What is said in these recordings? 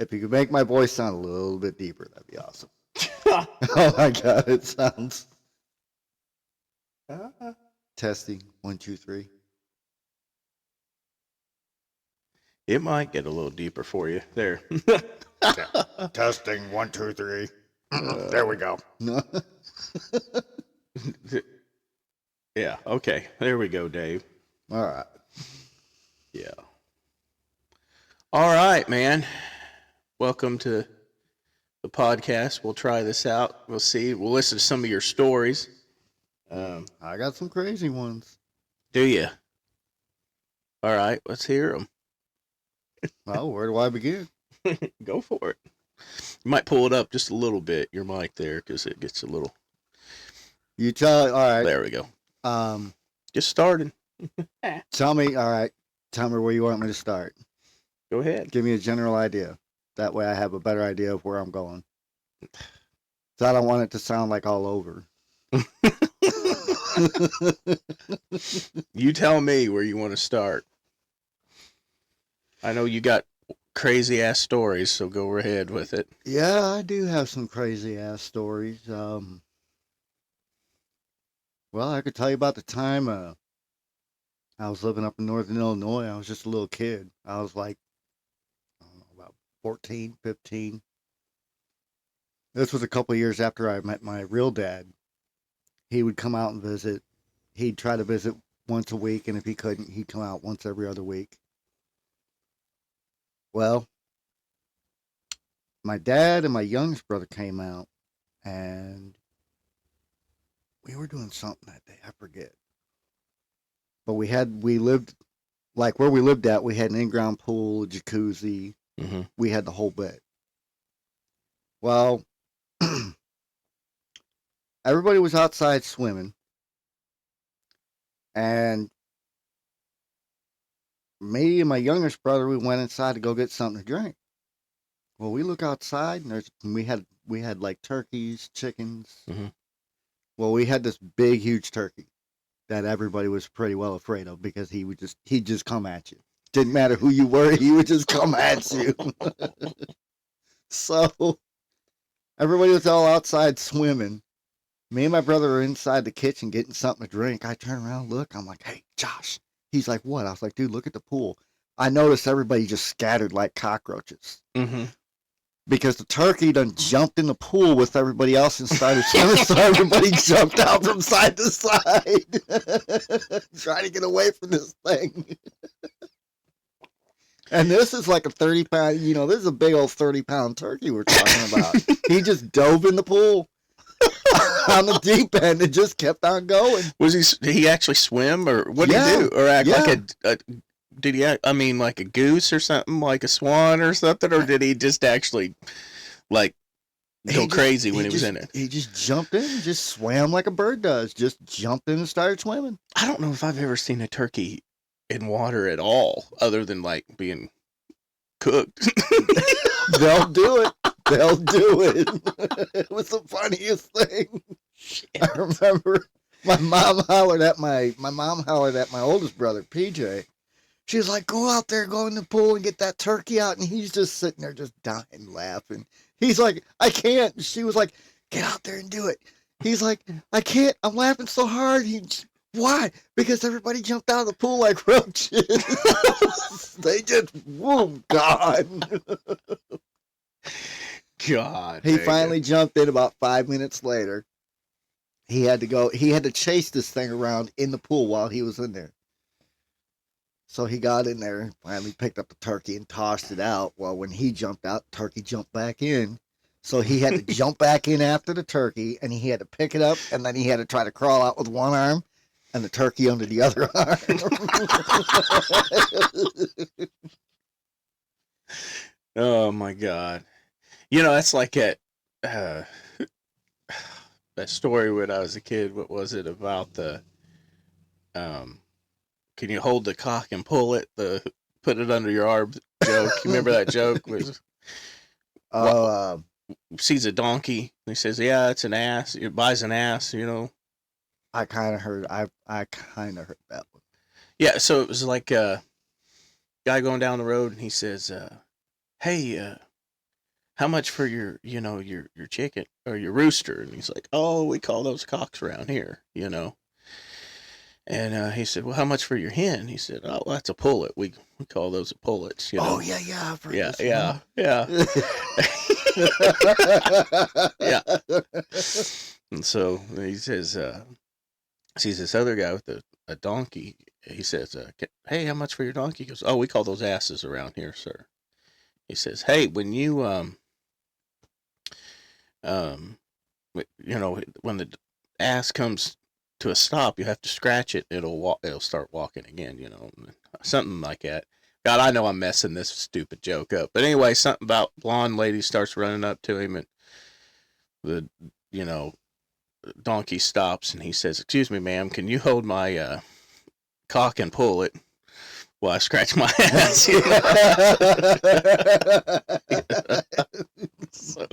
If you could make my voice sound a little bit deeper, that'd be awesome. Oh my God, it sounds. Testing 1, 2, 3. It might get a little deeper for you. There. Testing 1, 2, 3. There we go. Yeah, okay. There we go, Dave. All right. Yeah. All right, man. Welcome to the podcast. We'll try this out. We'll see. We'll listen to some of your stories. I got some crazy ones. Do you? All right, let's hear them. Well, where do I begin? Go for it. You might pull it up just a little bit, your mic there, because it gets a little... You tell. All right. There we go. Um, Just started. Tell me. All right. Tell me where you want me to start. Go ahead. Give me a general idea. That way, I have a better idea of where I'm going. So I don't want it to sound like all over. You tell me where you want to start. I know you got crazy ass stories, so go ahead with it. Yeah, I do have some crazy ass stories. Well, I could tell you about the time I was living up in northern Illinois. I was just a little kid. I was like, I don't know, about 14, 15. This was a couple of years after I met my real dad. He would come out and visit. He'd try to visit once a week, and if he couldn't, he'd come out once every other week. Well, my dad and my youngest brother came out, and we were doing something that day. I forget. But we lived, like where we lived at, we had an in-ground pool, a jacuzzi. Mm-hmm. We had the whole bit. Well, everybody was outside swimming. And me and my youngest brother, we went inside to go get something to drink. Well, we look outside, and we had like turkeys, chickens. Mm-hmm. Well, we had this big, huge turkey that everybody was pretty well afraid of because he'd just come at you. Didn't matter who you were, he would just come at you. So everybody was all outside swimming. Me and my brother are inside the kitchen getting something to drink. I turn around, look. I'm like, hey, Josh. He's like, what? I was like, dude, look at the pool. I noticed everybody just scattered like cockroaches. Mm-hmm. Because the turkey done jumped in the pool with everybody else and started swimming, so everybody jumped out from side to side. Trying to get away from this thing. And this is like a 30-pound, this is a big old 30-pound turkey we're talking about. He just dove in the pool. On the deep end, it just kept on going. Did he actually swim, or what did he do, or act like did he act, I mean, like a goose or something, like a swan or something, or did he just actually like go crazy when he was in it? He just jumped in, and just swam like a bird does. Just jumped in and started swimming. I don't know if I've ever seen a turkey in water at all, other than like being cooked. They'll do it. They'll do it. It was the funniest thing. Shit. I remember my mom hollered at my oldest brother, PJ. She was like, go out there, go in the pool and get that turkey out. And he's just sitting there just dying laughing. He's like, I can't. She was like, get out there and do it. He's like, I can't. I'm laughing so hard. Why? Because everybody jumped out of the pool like roaches. They just, oh, God. God. He finally jumped in about 5 minutes later. He had to chase this thing around in the pool while he was in there. So he got in there and finally picked up the turkey and tossed it out. Well, when he jumped out, turkey jumped back in. So he had to jump back in after the turkey, and he had to pick it up, and then he had to try to crawl out with one arm and the turkey under the other arm. Oh, my God. That's like that story when I was a kid. What was it about the, can you hold the cock and pull it, put it under your arm joke? You remember that joke? Sees a donkey, and he says, yeah, it's an ass. It buys an ass, I kind of heard that one. Yeah, so it was like a guy going down the road, and he says, hey, how much for your chicken or your rooster? And he's like, oh, we call those cocks around here, And he said, well, how much for your hen? He said, oh, well, that's a pullet. We call those pullets, Oh, yeah. I've heard Yeah, this yeah. Yeah. And so he says, sees this other guy with a donkey. He says, hey, how much for your donkey? He goes, oh, we call those asses around here, sir. He says, hey, when you, when the ass comes to a stop, you have to scratch it. It'll start walking again, something like that. God, I know I'm messing this stupid joke up. But anyway, something about blonde lady starts running up to him, and the, donkey stops, and he says, excuse me, ma'am, can you hold my cock and pull it while I scratch my ass? So,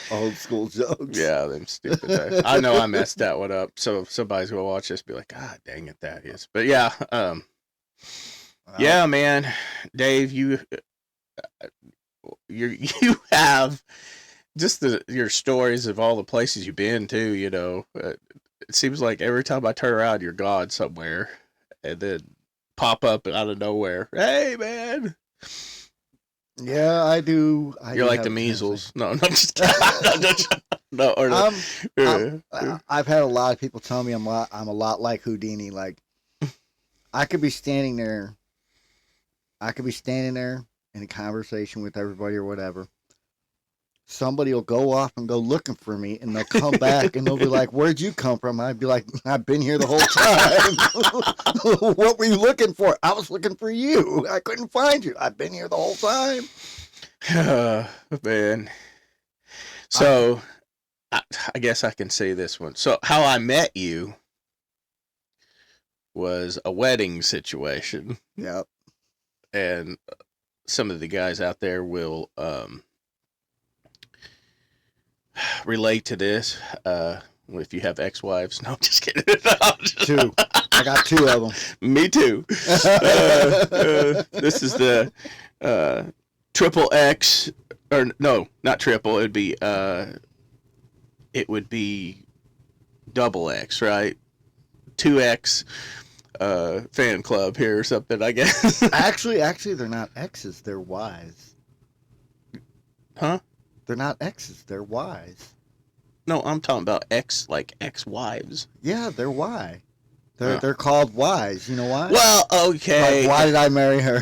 old school jokes. Yeah, them stupid. I know I messed that one up. So if somebody's gonna watch this, be like, God dang it, that is. But yeah, yeah, man, Dave, you have just your stories of all the places you've been to. It seems like every time I turn around, you're gone somewhere, and then pop up out of nowhere. Hey, man. Yeah, I do. You're like the measles. No, I'm just kidding. No, I've had a lot of people tell me I'm a lot like Houdini. Like, I could be standing there in a conversation with everybody or whatever. Somebody will go off and go looking for me, and they'll come back, and they'll be like, where'd you come from? I'd be like, I've been here the whole time. What were you looking for? I was looking for you. I couldn't find you. I've been here the whole time. Man. So, I guess I can say this one. So, how I met you was a wedding situation. Yep. And some of the guys out there will relate to this. If you have ex-wives. No, just kidding. Two. I got two of them. Me too. This is the triple X, or no, not triple. It would be double X, right? 2X fan club here or something, I guess. Actually, they're not X's. They're Y's. Huh? They're not X's. They're Y's. No, I'm talking about like ex-wives. Yeah, they're Y. They're called Y's. You know why? Well, okay. Like, why did I marry her?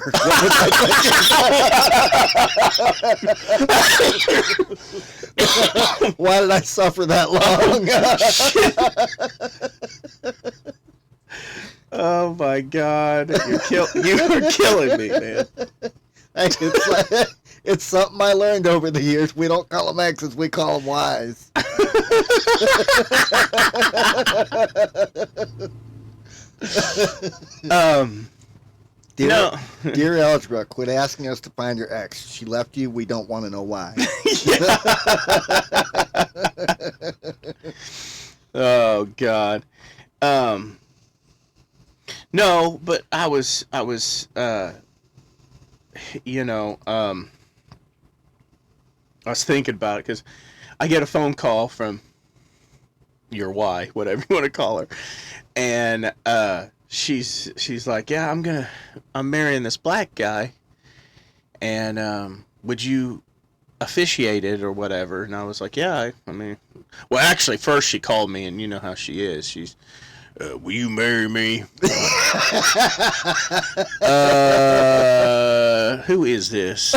Why did I suffer that long? Oh my God! You are killing me, man. It's something I learned over the years. We don't call them X's, we call them Y's. Dear Algebra, quit asking us to find your ex. She left you. We don't want to know why. Oh God. No, but I was I was thinking about it because I get a phone call from your Y, whatever you want to call her, and she's like, yeah, I'm marrying this black guy, and would you officiate it or whatever? And I was like, yeah, I mean, well, actually, first she called me, and you know how she is. She's, will you marry me? Who is this?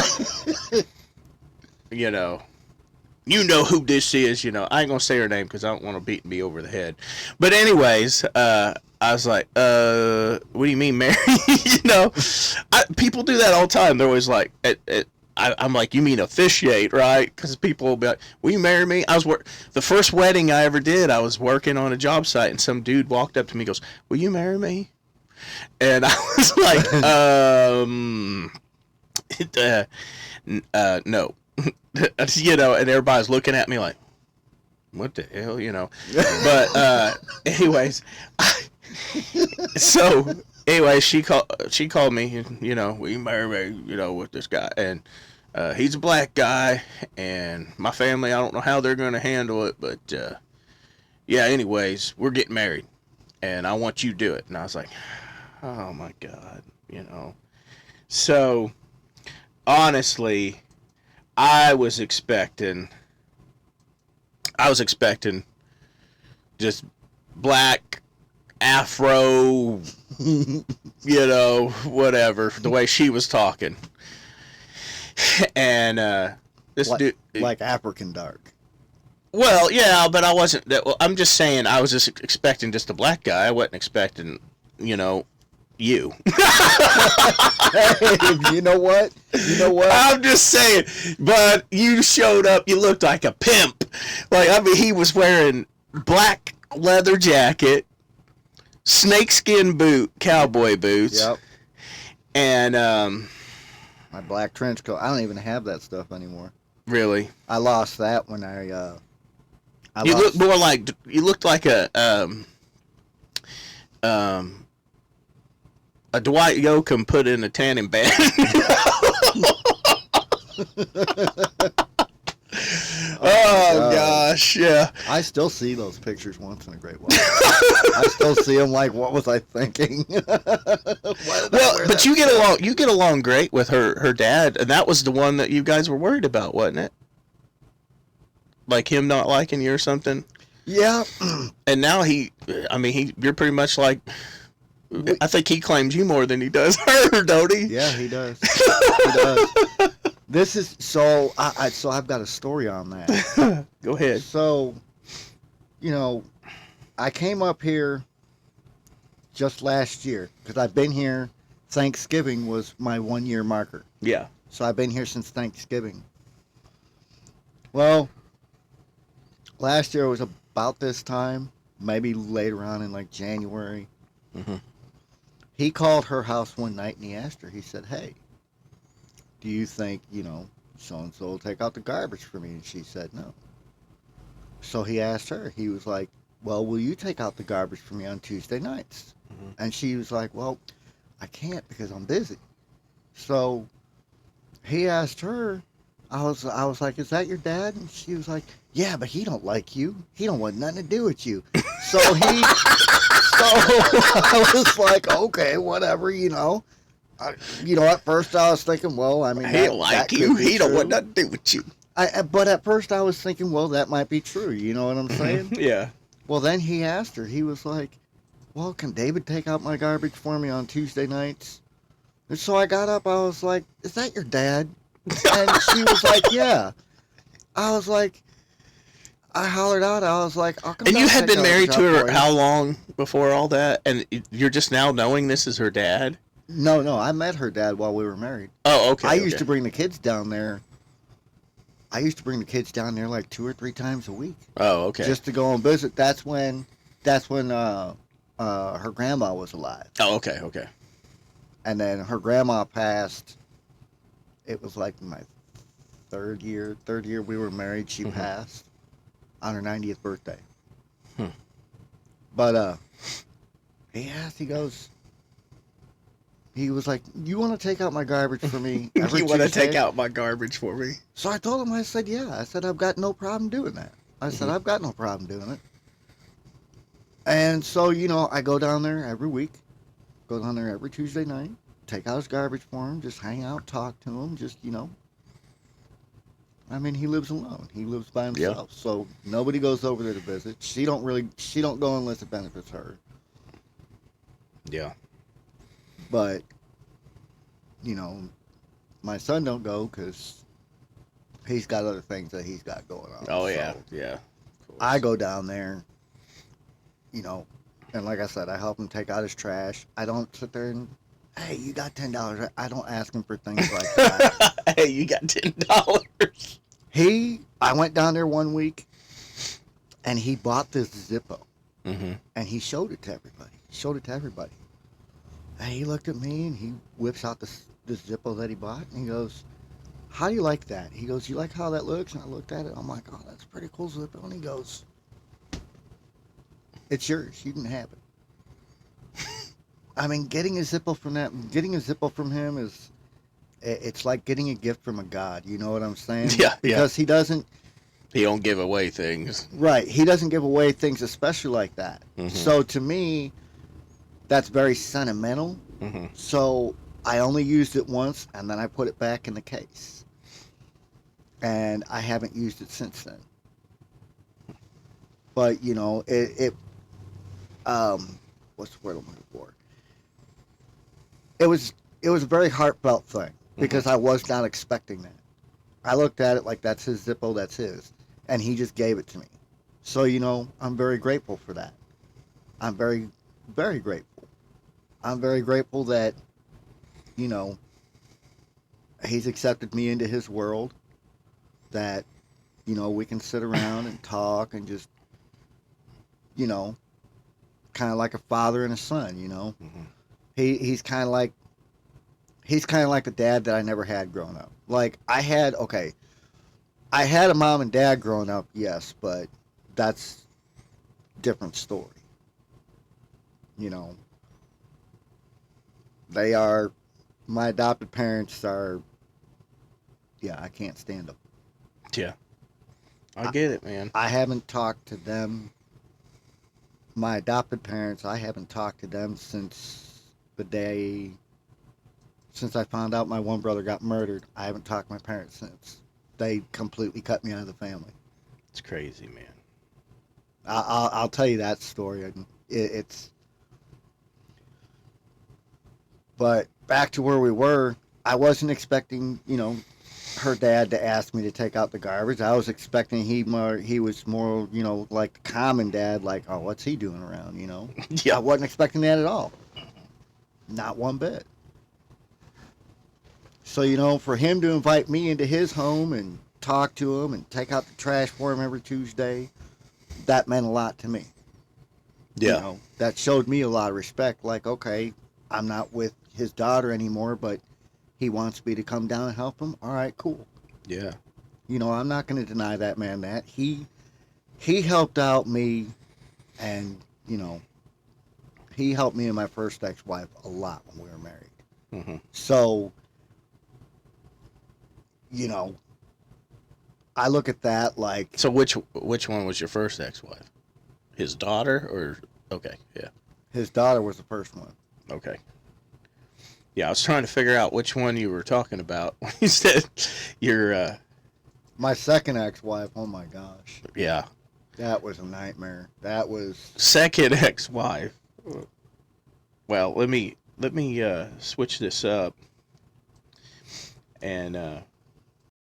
You know who this is. I ain't gonna say her name because I don't want to beat me over the head. But anyways, I was like, what do you mean marry? People do that all the time. They're always like, I'm like, you mean officiate, right? Because people will be like, will you marry me? The first wedding I ever did, I was working on a job site, and some dude walked up to me and goes, will you marry me? And I was like, no. And everybody's looking at me like, what the hell, But anyways, she called me, will you marry me, with this guy? And He's a black guy, and my family, I don't know how they're going to handle it, but yeah, anyways, we're getting married, and I want you to do it. And I was like, oh my God, you know. So, honestly, I was expecting just black afro, you know, whatever, the way she was talking. And this dude, like African dark. well, yeah, but I wasn't that. Well, I'm just saying I was just expecting just a black guy. I wasn't expecting, you know, you. Hey, you know what? You know what? I'm just saying, but you showed up. You looked like a pimp. Like, I mean, he was wearing black leather jacket, snakeskin cowboy boots. Yep. And my black trench coat. I don't even have that stuff anymore. Really, I lost that when you look more like a Dwight Yoakam put in a tanning bed. Oh gosh, yeah. I still see those pictures once in a great while. I still see them like, what was I thinking? Well, but you get along great with her dad, and that was the one that you guys were worried about, wasn't it? Like him not liking you or something? Yeah. And now you're pretty much like, I think he claims you more than he does her, don't he? Yeah, he does. He does. This is so. I've got a story on that. Go ahead. So, you know, I came up here just last year because I've been here. Thanksgiving was my 1-year marker. Yeah. So I've been here since Thanksgiving. Well, last year was about this time, maybe later on in like January. Mm-hmm. He called her house one night and he asked her, he said, hey, do you think, you know, so-and-so will take out the garbage for me? And she said no. So he asked her, he was like, well, will you take out the garbage for me on Tuesday nights? Mm-hmm. And she was like, well, I can't because I'm busy. So he asked her, I was like, is that your dad? And she was like, yeah, but he don't like you. He don't want nothing to do with you. So I was like, okay, whatever, you know. At first I was thinking, well, I mean, he don't like you. He don't want nothing to do with you. But at first I was thinking, well, that might be true. You know what I'm saying? Yeah. Well, then he asked her. He was like, well, can David take out my garbage for me on Tuesday nights? And so I got up. I was like, is that your dad? And she was like, yeah. I was like, I hollered out. I was like, I'll come and down you had been married to her for you. how long before all that? And you're just now knowing this is her dad? No, I met her dad while we were married. Oh, okay. I used to bring the kids down there. I used to bring the kids down there like 2 or 3 times a week. Oh, okay. Just to go and visit. That's when her grandma was alive. Oh, okay. And then her grandma passed. It was like my third year we were married. She passed on her 90th birthday. But he asked, he was like, you want to take out my garbage for me? You want to take out my garbage for me? So I told him, I said, yeah. I said, I've got no problem doing that. I said, I've got no problem doing it. And so, I go down there every week, go down there every Tuesday night, take out his garbage for him, just hang out, talk to him, just, I mean, he lives alone. He lives by himself. Yeah. So nobody goes over there to visit. She don't go unless it benefits her. Yeah. But, my son don't go because he's got other things that he's got going on. Oh, yeah. So yeah. I go down there, and like I said, I help him take out his trash. I don't sit there and, hey, you got $10. I don't ask him for things like that. Hey, you got $10. I went down there one week, and he bought this Zippo, and he showed it to everybody. And he looked at me, and he whips out this Zippo that he bought, and he goes, how do you like that? He goes, you like how that looks? And I looked at it. I'm like, oh, that's a pretty cool Zippo. And he goes, it's yours. You can have it. I mean, getting a Zippo from him is it's like getting a gift from a god. You know what I'm saying? Yeah, because he doesn't. He don't give away things. Right. He doesn't give away things, especially like that. Mm-hmm. So to me, that's very sentimental. Mm-hmm. So I only used it once, and then I put it back in the case, and I haven't used it since then. But you know, what's the word I'm looking for? It was a very heartfelt thing because I was not expecting that. I looked at it like that's his Zippo, that's his, and he just gave it to me. So you know, I'm very grateful for that. I'm very, very grateful. I'm very grateful that you know he's accepted me into his world. That you know we can sit around and talk and just you know kind of like a father and a son. You know, Mm-hmm. he's kind of like the dad that I never had growing up. Like I had a mom and dad growing up, yes, but that's different story. You know, they are my adopted parents are. Yeah, I can't stand them. Yeah, I get it, man. I haven't talked to them. My adopted parents, I haven't talked to them since the day since I found out my one brother got murdered. I haven't talked to my parents since. They completely cut me out of the family. It's crazy, man. I'll tell you that story. It's but back to where we were. I wasn't expecting, you know, her dad to ask me to take out the garbage. I was expecting he was more, you know, like the common dad, like, oh, what's he doing around, you know? Yeah. I wasn't expecting that at all. Not one bit. So, you know, for him to invite me into his home and talk to him and take out the trash for him every Tuesday, that meant a lot to me. Yeah. You know, that showed me a lot of respect. Like, okay, I'm not with his daughter anymore, but he wants me to come down and help him. All right, cool. Yeah. You know, I'm not going to deny that man that. He helped out me and, you know, he helped me and my first ex-wife a lot when we were married. Mm-hmm. So, you know, I look at that like. So which one was your first ex-wife? His daughter or okay, yeah. His daughter was the first one. Okay. Yeah, I was trying to figure out which one you were talking about when you said your My second ex-wife, oh my gosh. yeah. That was a nightmare. That was Second ex-wife. Well, let me switch this up and